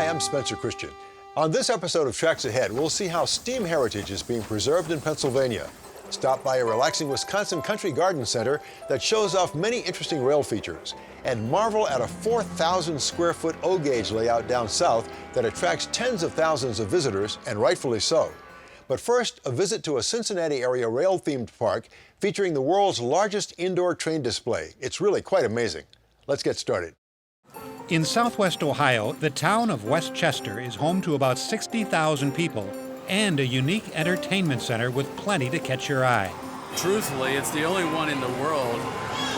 Hi, I'm Spencer Christian. On this episode of Tracks Ahead, we'll see how steam heritage is being preserved in Pennsylvania. Stop by a relaxing Wisconsin country garden center that shows off many interesting rail features, and marvel at a 4,000 square foot O-gauge layout down south that attracts tens of thousands of visitors, and rightfully so. But first, a visit to a Cincinnati-area rail-themed park featuring the world's largest indoor train display. It's really quite amazing. Let's get started. In southwest Ohio, the town of West Chester is home to about 60,000 people and a unique entertainment center with plenty to catch your eye. Truthfully, it's the only one in the world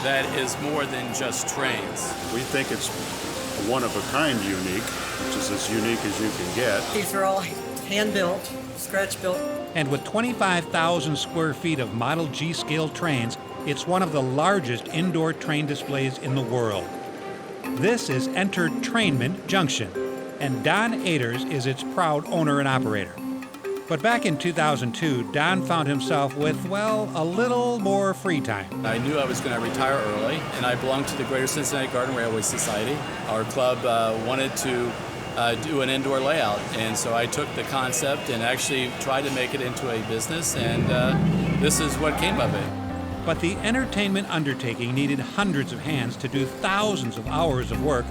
that is more than just trains. We think it's a one-of-a-kind unique, which is as unique as you can get. These are all hand-built, scratch-built. And with 25,000 square feet of Model G scale trains, it's one of the largest indoor train displays in the world. This is Entertrainment Junction, and Don Aders is its proud owner and operator. But back in 2002, Don found himself with, well, a little more free time. I knew I was going to retire early, and I belonged to the Greater Cincinnati Garden Railway Society. Our club wanted to do an indoor layout, and so I took the concept and actually tried to make it into a business, and this is what came of it. But the entertainment undertaking needed hundreds of hands to do thousands of hours of work.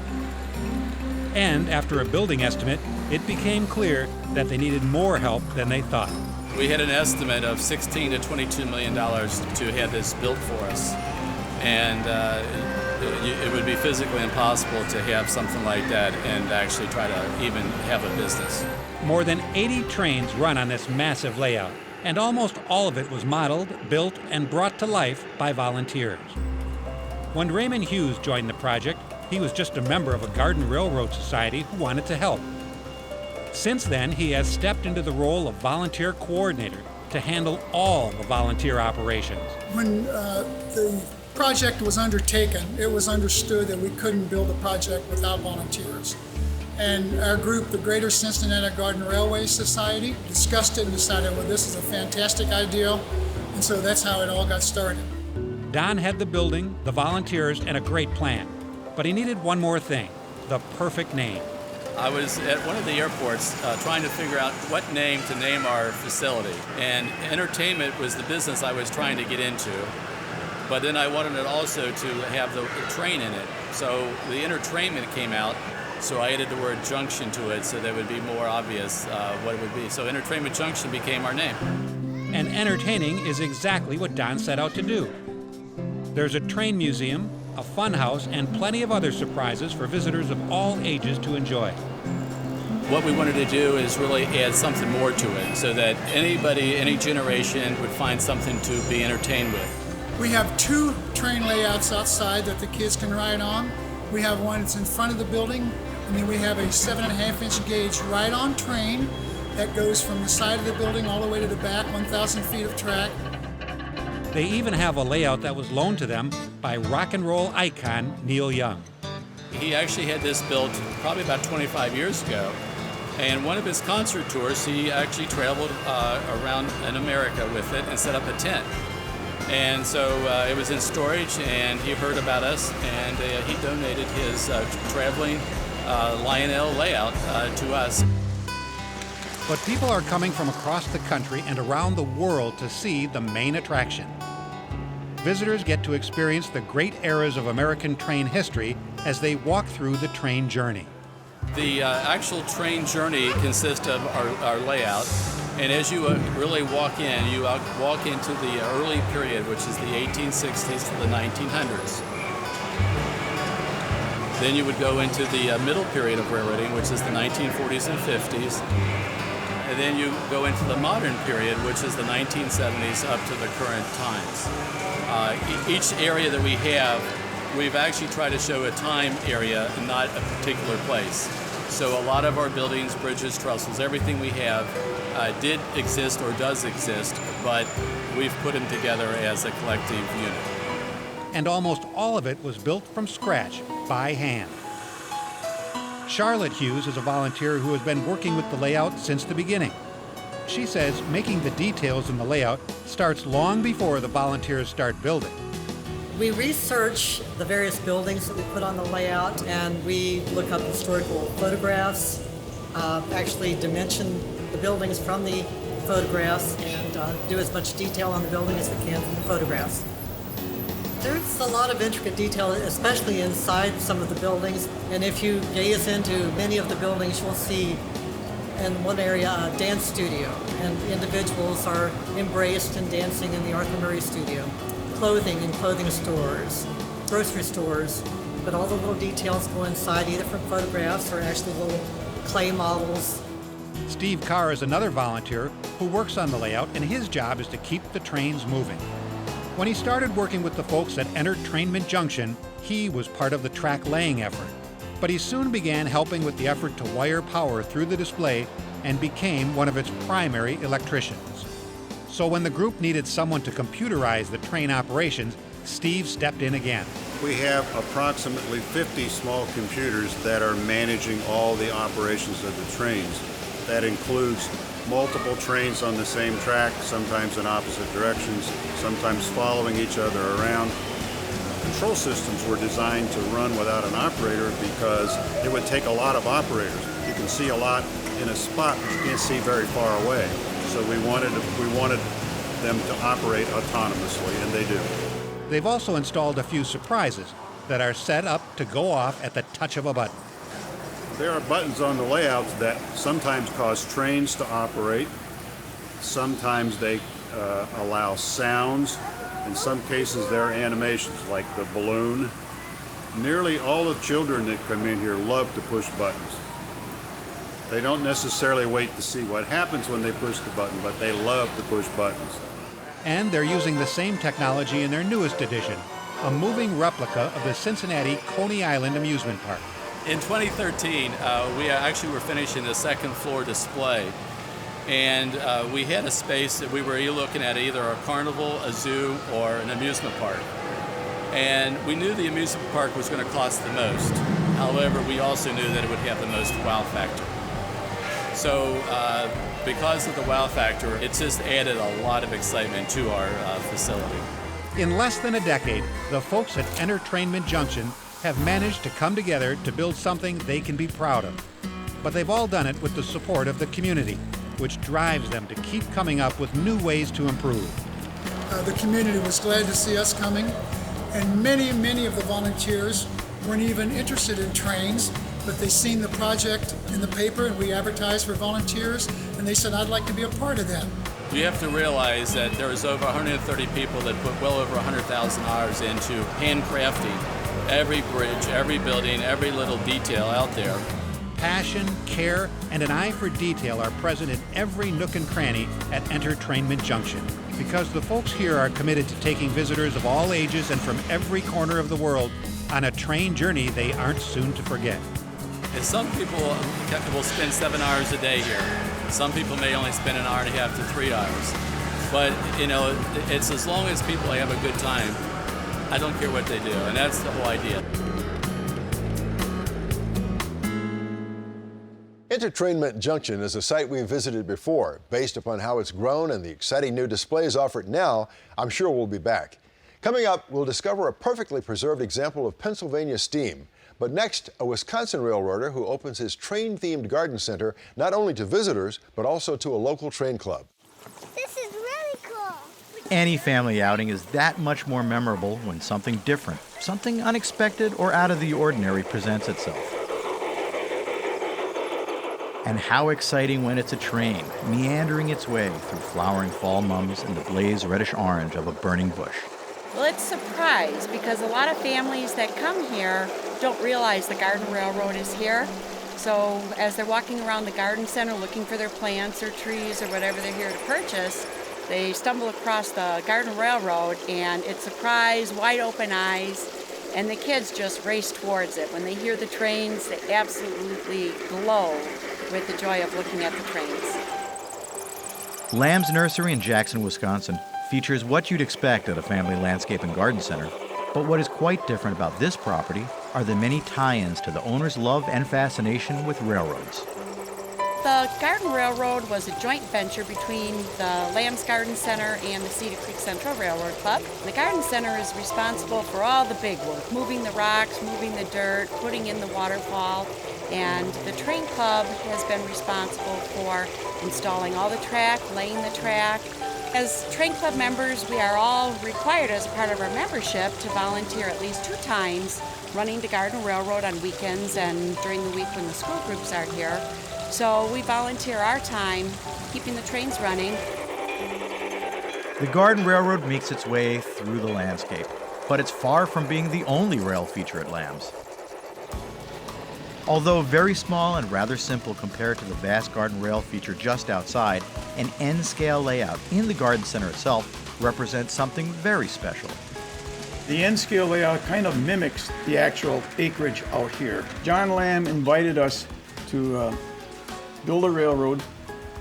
And after a building estimate, it became clear that they needed more help than they thought. We had an estimate of $16 to $22 million to have this built for us. And it would be physically impossible to have something like that and actually try to even have a business. More than 80 trains run on this massive layout, and almost all of it was modeled, built, and brought to life by volunteers. When Raymond Hughes joined the project, he was just a member of a garden railroad society who wanted to help. Since then, he has stepped into the role of volunteer coordinator to handle all the volunteer operations. When the project was undertaken, it was understood that we couldn't build a project without volunteers. And our group, the Greater Cincinnati Garden Railway Society, discussed it and decided, well, this is a fantastic idea. And so that's how it all got started. Don had the building, the volunteers, and a great plan. But he needed one more thing, the perfect name. I was at one of the airports trying to figure out what name to name our facility. And entertainment was the business I was trying to get into. But then I wanted it also to have the train in it. So the Entertrainment came out, so I added the word junction to it so that it would be more obvious what it would be. So Entertrainment Junction became our name. And entertaining is exactly what Don set out to do. There's a train museum, a fun house, and plenty of other surprises for visitors of all ages to enjoy. What we wanted to do is really add something more to it so that anybody, any generation would find something to be entertained with. We have two train layouts outside that the kids can ride on. We have one that's in front of the building, and then we have a 7.5-inch gauge ride-on train that goes from the side of the building all the way to the back, 1,000 feet of track. They even have a layout that was loaned to them by rock and roll icon Neil Young. He actually had this built probably about 25 years ago. And one of his concert tours, he actually traveled around in America with it and set up a tent. And so it was in storage, and he heard about us, and he donated his traveling Lionel layout to us. But people are coming from across the country and around the world to see the main attraction. Visitors get to experience the great eras of American train history as they walk through the train journey. The actual train journey consists of our layout, and as you really walk in, you walk into the early period, which is the 1860s to the 1900s. Then you would go into the middle period of railroading, which is the 1940s and 50s. And then you go into the modern period, which is the 1970s up to the current times. Each area that we have, we've actually tried to show a time area and not a particular place. So a lot of our buildings, bridges, trestles, everything we have did exist or does exist, but we've put them together as a collective unit. And almost all of it was built from scratch by hand. Charlotte Hughes is a volunteer who has been working with the layout since the beginning. She says making the details in the layout starts long before the volunteers start building. We research the various buildings that we put on the layout, and we look up historical photographs actually dimension the buildings from the photographs and do as much detail on the building as we can from the photographs. There's a lot of intricate detail, especially inside some of the buildings, and if you gaze into many of the buildings, you'll see in one area a dance studio, and individuals are embraced and dancing in the Arthur Murray studio. Clothing in clothing stores, grocery stores, but all the little details go inside, either from photographs or actually little clay models. Steve Carr is another volunteer who works on the layout, and his job is to keep the trains moving. When he started working with the folks at Entertrainment Junction, he was part of the track laying effort. But he soon began helping with the effort to wire power through the display and became one of its primary electricians. So when the group needed someone to computerize the train operations, Steve stepped in again. We have approximately 50 small computers that are managing all the operations of the trains. That includes multiple trains on the same track, sometimes in opposite directions, sometimes following each other around. Control systems were designed to run without an operator because it would take a lot of operators. You can see a lot in a spot, but you can't see very far away. So we wanted them to operate autonomously, and they do. They've also installed a few surprises that are set up to go off at the touch of a button. There are buttons on the layouts that sometimes cause trains to operate. Sometimes they allow sounds. In some cases, there are animations like the balloon. Nearly all the children that come in here love to push buttons. They don't necessarily wait to see what happens when they push the button, but they love to push buttons. And they're using the same technology in their newest edition, a moving replica of the Cincinnati Coney Island amusement park. In 2013, we actually were finishing the second floor display, and we had a space that we were looking at either a carnival, a zoo, or an amusement park. And we knew the amusement park was going to cost the most. However, we also knew that it would have the most wow factor. So because of the wow factor, it's just added a lot of excitement to our facility. In less than a decade, the folks at Entertrainment Junction have managed to come together to build something they can be proud of. But they've all done it with the support of the community, which drives them to keep coming up with new ways to improve. The community was glad to see us coming, and many of the volunteers weren't even interested in trains, but they seen the project in the paper and we advertised for volunteers, and they said, I'd like to be a part of that. You have to realize that there is over 130 people that put well over $100,000 into handcrafting every bridge, every building, every little detail out there. Passion, care, and an eye for detail are present in every nook and cranny at Entertrainment Junction, because the folks here are committed to taking visitors of all ages and from every corner of the world on a train journey they aren't soon to forget. And some people will spend 7 hours a day here. Some people may only spend an hour and a half to 3 hours. But, you know, it's as long as people have a good time, I don't care what they do, and that's the whole idea. Entertrainment Junction is a site we've visited before. Based upon how it's grown and the exciting new displays offered now, I'm sure we'll be back. Coming up, we'll discover a perfectly preserved example of Pennsylvania steam. But next, a Wisconsin railroader who opens his train-themed garden center not only to visitors, but also to a local train club. This is really cool. Any family outing is that much more memorable when something different, something unexpected or out of the ordinary presents itself. And how exciting when it's a train, meandering its way through flowering fall mums and the blaze reddish-orange of a burning bush. Well, it's a surprise because a lot of families that come here don't realize the Garden Railroad is here. So as they're walking around the garden center looking for their plants or trees or whatever they're here to purchase, they stumble across the Garden Railroad and it's surprise, wide open eyes, and the kids just race towards it. When they hear the trains, they absolutely glow with the joy of looking at the trains. Lamb's Nursery in Jackson, Wisconsin features what you'd expect at a family landscape and garden center. But what is quite different about this property are the many tie-ins to the owner's love and fascination with railroads. The Garden Railroad was a joint venture between the Lambs Garden Center and the Cedar Creek Central Railroad Club. The Garden Center is responsible for all the big work, moving the rocks, moving the dirt, putting in the waterfall, and the Train Club has been responsible for installing all the track, laying the track. As Train Club members, we are all required as a part of our membership to volunteer at least 2 times running the Garden Railroad on weekends and during the week when the school groups aren't here. So we volunteer our time keeping the trains running. The Garden Railroad makes its way through the landscape, but it's far from being the only rail feature at Lambs. Although very small and rather simple compared to the vast garden rail feature just outside, an N-scale layout in the garden center itself represents something very special. The N-scale layout kind of mimics the actual acreage out here. John Lamb invited us to build a railroad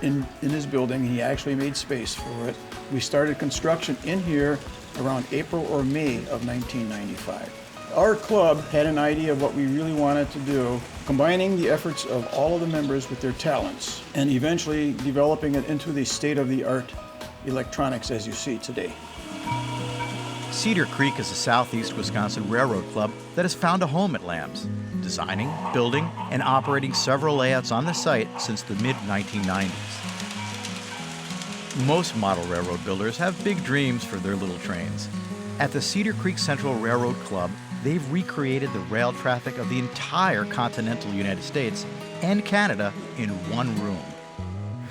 in his building. He actually made space for it. We started construction in here around April or May of 1995. Our club had an idea of what we really wanted to do, combining the efforts of all of the members with their talents, and eventually developing it into the state-of-the-art electronics as you see today. Cedar Creek is a southeast Wisconsin railroad club that has found a home at Lambs, designing, building, and operating several layouts on the site since the mid-1990s. Most model railroad builders have big dreams for their little trains. At the Cedar Creek Central Railroad Club, they've recreated the rail traffic of the entire continental United States and Canada in one room.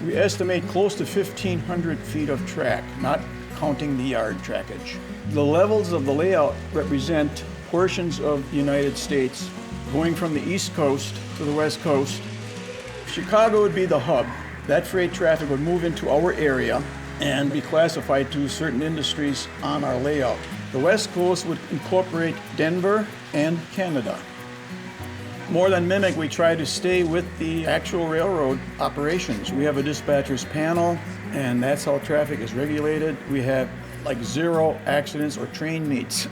We estimate close to 1,500 feet of track, not counting the yard trackage. The levels of the layout represent portions of the United States going from the East Coast to the West Coast. Chicago would be the hub. That freight traffic would move into our area and be classified to certain industries on our layout. The West Coast would incorporate Denver and Canada. More than mimic, we try to stay with the actual railroad operations. We have a dispatcher's panel, and that's how traffic is regulated. We have like 0 accidents or train meets,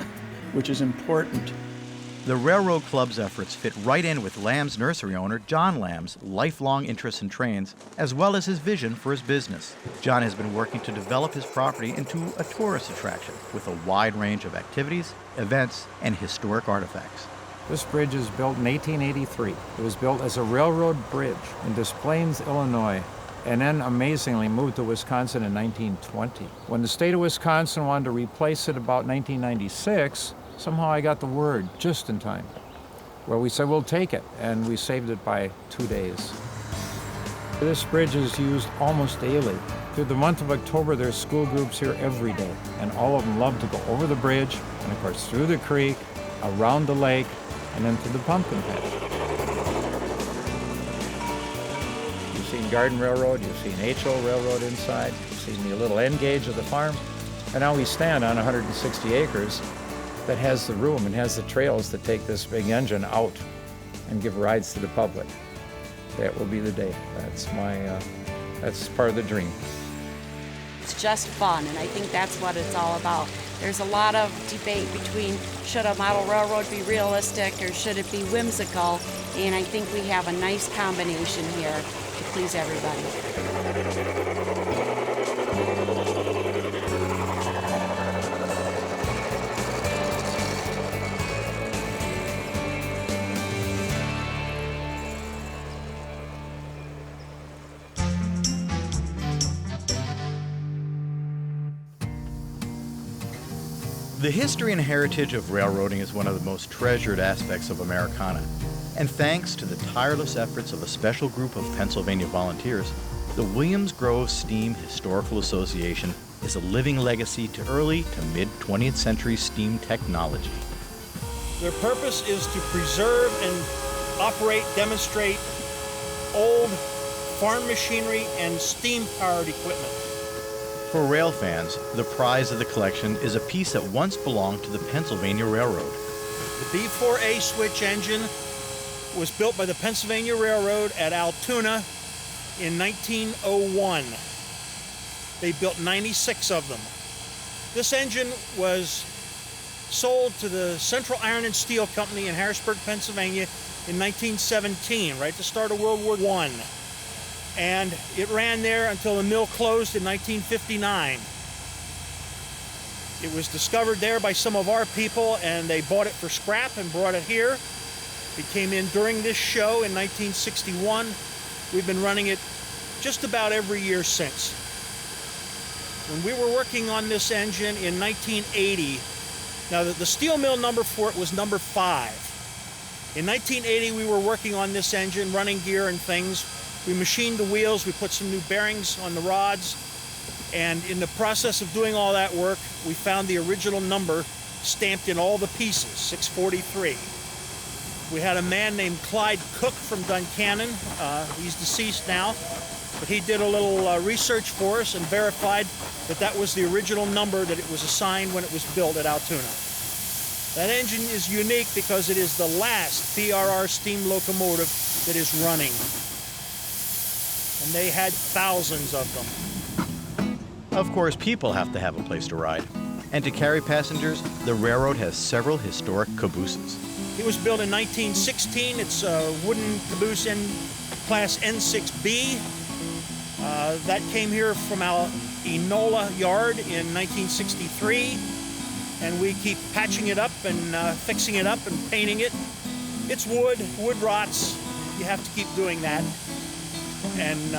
which is important. The Railroad Club's efforts fit right in with Lamb's Nursery owner John Lamb's lifelong interest in trains, as well as his vision for his business. John has been working to develop his property into a tourist attraction with a wide range of activities, events, and historic artifacts. This bridge is built in 1883. It was built as a railroad bridge in Des Plaines, Illinois, and then amazingly moved to Wisconsin in 1920. When the state of Wisconsin wanted to replace it about 1996, somehow I got the word just in time. Well, we said, we'll take it, and we saved it by 2 days. This bridge is used almost daily. Through the month of October, there's school groups here every day, and all of them love to go over the bridge, and of course through the creek, around the lake, and then to the pumpkin patch. You've seen Garden Railroad, you've seen HO Railroad inside, you've seen the little end gauge of the farm, and now we stand on 160 acres that has the room and has the trails to take this big engine out and give rides to the public. That will be the day. That's part of the dream. It's just fun, and I think that's what it's all about. There's a lot of debate between should a model railroad be realistic or should it be whimsical, and I think we have a nice combination here to please everybody. The history and heritage of railroading is one of the most treasured aspects of Americana. And thanks to the tireless efforts of a special group of Pennsylvania volunteers, the Williams Grove Steam Historical Association is a living legacy to early to mid-20th century steam technology. Their purpose is to preserve and operate, demonstrate old farm machinery and steam-powered equipment. For rail fans, the prize of the collection is a piece that once belonged to the Pennsylvania Railroad. The B4a Switch Engine was built by the Pennsylvania Railroad at Altoona in 1901. They built 96 of them. This engine was sold to the Central Iron and Steel Company in Harrisburg, Pennsylvania in 1917, right at the start of World War I. and it ran there until the mill closed in 1959. It was discovered there by some of our people, and they bought it for scrap and brought it here. It came in during this show in 1961. We've been running it just about every year since. When we were working on this engine in 1980, now the steel mill number for it was number 5. In 1980, we were working on this engine, running gear and things. We machined the wheels, we put some new bearings on the rods, and in the process of doing all that work, we found the original number stamped in all the pieces, 643. We had a man named Clyde Cook from Duncannon. He's deceased now, but he did a little research for us and verified that that was the original number that it was assigned when it was built at Altoona. That engine is unique because it is the last PRR steam locomotive that is running. And they had thousands of them. Of course, people have to have a place to ride. And to carry passengers, the railroad has several historic cabooses. It was built in 1916. It's a wooden caboose in class N6B. That came here from our Enola yard in 1963. And we keep patching it up and fixing it up and painting it. It's wood rots. You have to keep doing that. And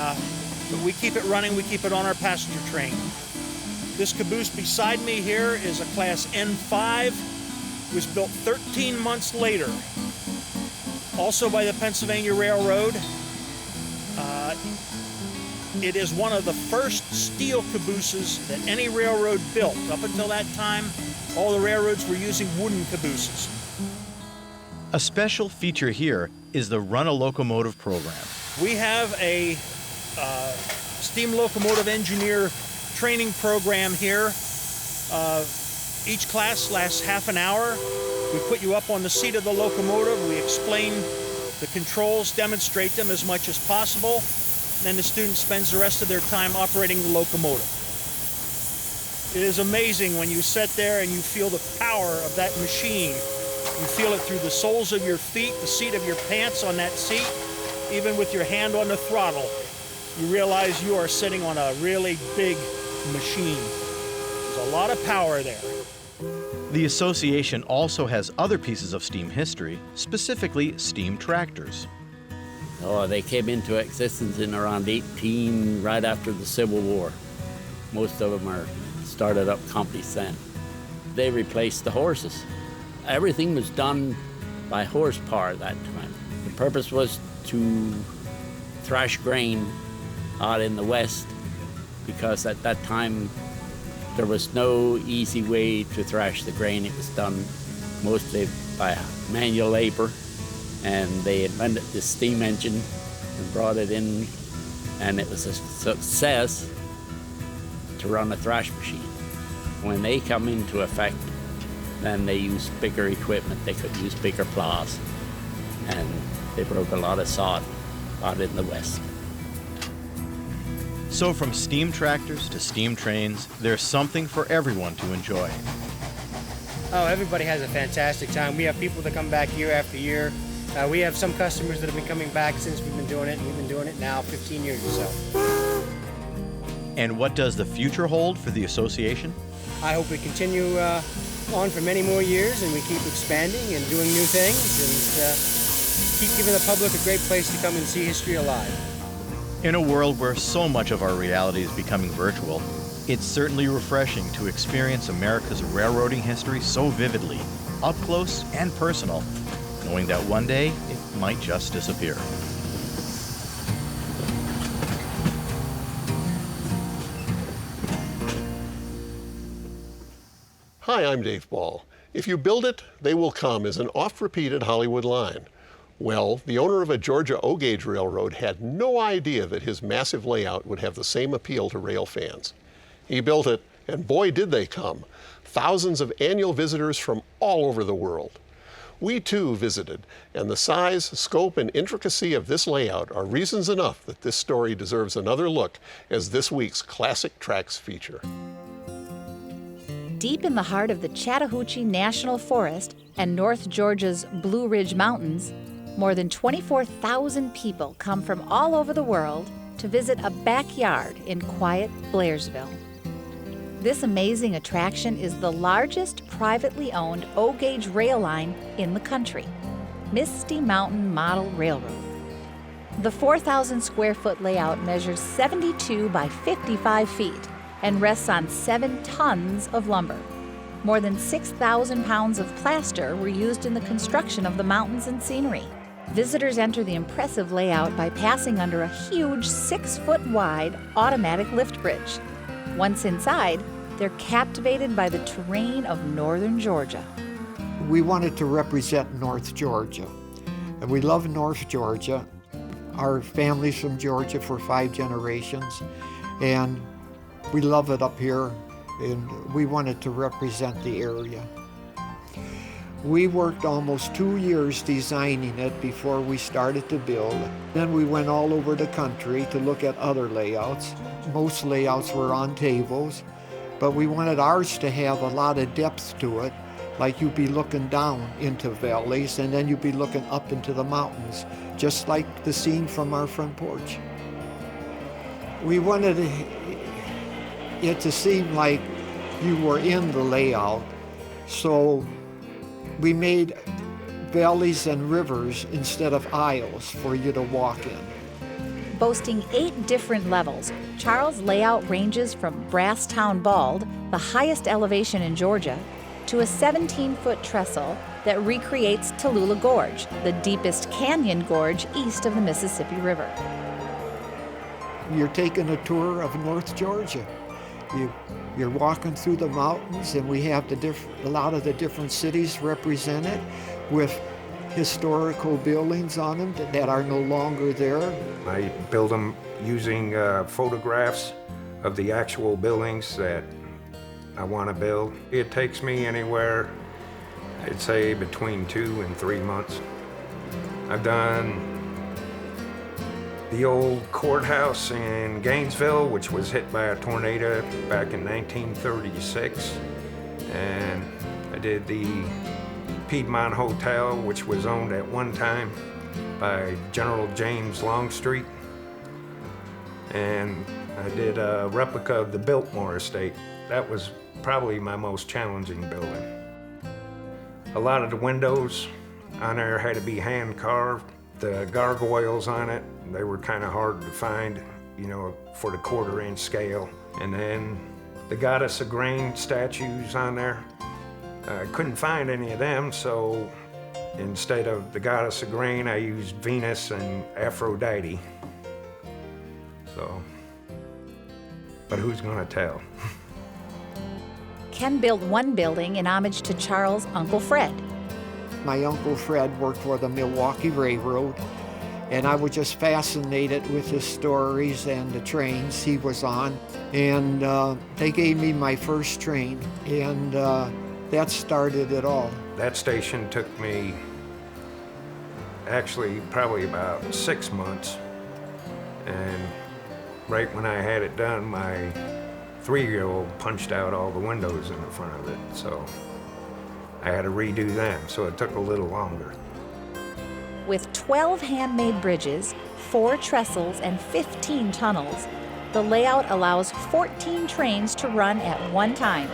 but we keep it running, we keep it on our passenger train. This caboose beside me here is a class N5. It was built 13 months later, also by the Pennsylvania Railroad. It is one of the first steel cabooses that any railroad built. Up until that time, all the railroads were using wooden cabooses. A special feature here is the Run a Locomotive program. We have a steam locomotive engineer training program here. Each class lasts half an hour. We put you up on the seat of the locomotive. We explain the controls, demonstrate them as much as possible. Then the student spends the rest of their time operating the locomotive. It is amazing when you sit there and you feel the power of that machine. You feel it through the soles of your feet, the seat of your pants on that seat, even with your hand on the throttle. You realize you are sitting on a really big machine. There's a lot of power there. The association also has other pieces of steam history, specifically steam tractors. Oh, they came into existence in around 18, right after the Civil War. Most of them are started up companies then. They replaced the horses. Everything was done by horsepower at that time. The purpose was to thrash grain out in the West, because at that time there was no easy way to thrash the grain. It was done mostly by manual labor, and they invented the steam engine and brought it in, and it was a success to run a thrash machine. When they come into effect, then they used bigger equipment. They could use bigger plows, and they broke a lot of sod out in the West. So from steam tractors to steam trains, there's something for everyone to enjoy. Oh, everybody has a fantastic time. We have people that come back year after year. We have some customers that have been coming back since we've been doing it, and we've been doing it now 15 years or so. And what does the future hold for the association? I hope we continue on for many more years, and we keep expanding and doing new things, and keep giving the public a great place to come and see history alive. In a world where so much of our reality is becoming virtual, it's certainly refreshing to experience America's railroading history so vividly, up close and personal, knowing that one day it might just disappear. Hi, I'm Dave Ball. If you build it, they will come is an oft-repeated Hollywood line. Well, the owner of a Georgia O-gauge railroad had no idea that his massive layout would have the same appeal to rail fans. He built it, and boy did they come. Thousands of annual visitors from all over the world. We too visited, and the size, scope, and intricacy of this layout are reasons enough that this story deserves another look as this week's Classic Tracks feature. Deep in the heart of the Chattahoochee National Forest and North Georgia's Blue Ridge Mountains, more than 24,000 people come from all over the world to visit a backyard in quiet Blairsville. This amazing attraction is the largest privately owned O-gauge rail line in the country, Misty Mountain Model Railroad. The 4,000 square foot layout measures 72 by 55 feet and rests on 7 tons of lumber. More than 6,000 pounds of plaster were used in the construction of the mountains and scenery. Visitors enter the impressive layout by passing under a huge 6-foot wide automatic lift bridge. Once inside, they're captivated by the terrain of northern Georgia. We wanted to represent North Georgia, and we love North Georgia. Our family's from Georgia for 5 generations, and we love it up here, and we wanted to represent the area. We worked almost 2 years designing it before we started to build. Then we went all over the country to look at other layouts. Most layouts were on tables, but we wanted ours to have a lot of depth to it, like you'd be looking down into valleys and then you'd be looking up into the mountains, just like the scene from our front porch. We wanted it to seem like you were in the layout, so we made valleys and rivers instead of aisles for you to walk in. Boasting 8 different levels, Charles' layout ranges from Brasstown Bald, the highest elevation in Georgia, to a 17-foot trestle that recreates Tallulah Gorge, the deepest canyon gorge east of the Mississippi River. You're taking a tour of North Georgia. You're walking through the mountains, and we have a lot of the different cities represented with historical buildings on them that are no longer there. I build them using photographs of the actual buildings that I want to build. It takes me anywhere, I'd say, between 2 and 3 months. I've done the old courthouse in Gainesville, which was hit by a tornado back in 1936. And I did the Piedmont Hotel, which was owned at one time by General James Longstreet. And I did a replica of the Biltmore estate. That was probably my most challenging building. A lot of the windows on there had to be hand carved. The gargoyles on it, they were kind of hard to find, you know, for the 1/4-inch scale. And then the Goddess of Grain statues on there, I couldn't find any of them, so instead of the Goddess of Grain, I used Venus and Aphrodite. So, but who's gonna tell? Ken built one building in homage to Charles' Uncle Fred. My Uncle Fred worked for the Milwaukee Railroad, and I was just fascinated with his stories and the trains he was on. And they gave me my first train, and that started it all. That station took me actually probably about 6 months. And right when I had it done, my 3-year-old punched out all the windows in the front of it. So I had to redo them, so it took a little longer. With 12 handmade bridges, 4 trestles, and 15 tunnels, the layout allows 14 trains to run at one time.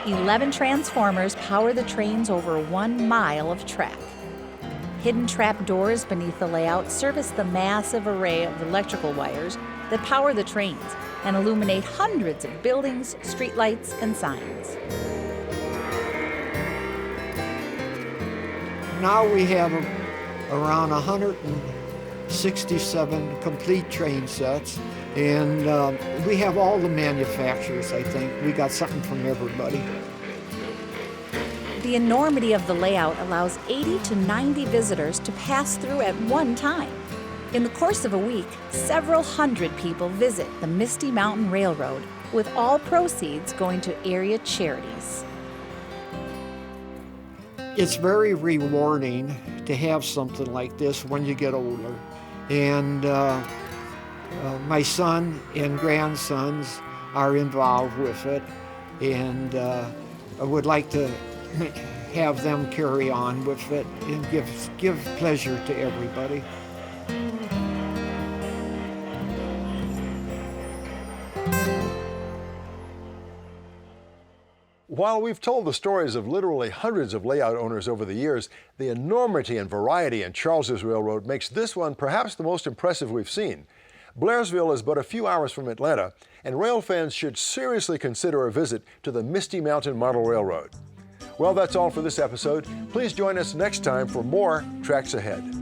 11 transformers power the trains over 1 mile of track. Hidden trap doors beneath the layout service the massive array of electrical wires that power the trains and illuminate hundreds of buildings, streetlights, and signs. Now we have around 167 complete train sets, and we have all the manufacturers, I think. We got something from everybody. The enormity of the layout allows 80 to 90 visitors to pass through at one time. In the course of a week, several hundred people visit the Misty Mountain Railroad, with all proceeds going to area charities. It's very rewarding to have something like this when you get older. And my son and grandsons are involved with it, and I would like to have them carry on with it and give pleasure to everybody. While we've told the stories of literally hundreds of layout owners over the years, the enormity and variety in Charles's Railroad makes this one perhaps the most impressive we've seen. Blairsville is but a few hours from Atlanta, and rail fans should seriously consider a visit to the Misty Mountain Model Railroad. Well, that's all for this episode. Please join us next time for more Tracks Ahead.